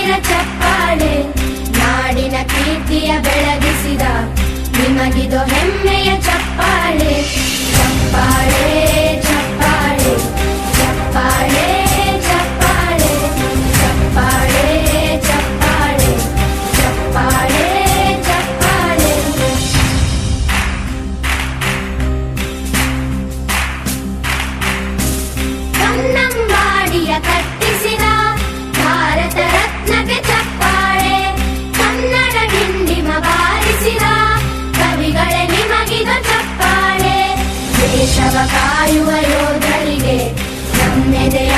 ಸಾವಿರ ಚಪ್ಪಾಳೆ, ನಾಡಿನ ಕೀರ್ತಿಯ ಬೆಳಗಿಸಿದ ನಿಮಗಿದು ಹೆಮ್ಮೆಯ ಚಪ್ಪಾಳೆ. ಚಪ್ಪಾಳೆ ಚಪ್ಪಾಳೆ ಚಪ್ಪಾಳೆ ಚಪ್ಪಾಳೆ ಚಪ್ಪಾಳೆ ಚಪ್ಪಾಳೆ ಚಪ್ಪಾಳೆ ಚಪ್ಪಾಳೆ. ಕನ್ನಂಬಾಡಿಯ ಕಟ್ಟಿಸಿದ ಭಾರತ ರತ್ನಕ್ಕೆ ಚಪ್ಪಾಳೆ, ಕನ್ನಡ ಡಿಂಡಿಮ ಬಾರಿಸಿದ ಕವಿಗಳೇ ನಿಮಗಿದು ಚಪ್ಪಾಳೆ. ದೇಶವ ಕಾಯುವ ಯೋಧರಿಗೆ ನಮ್ಮೆದೆಯ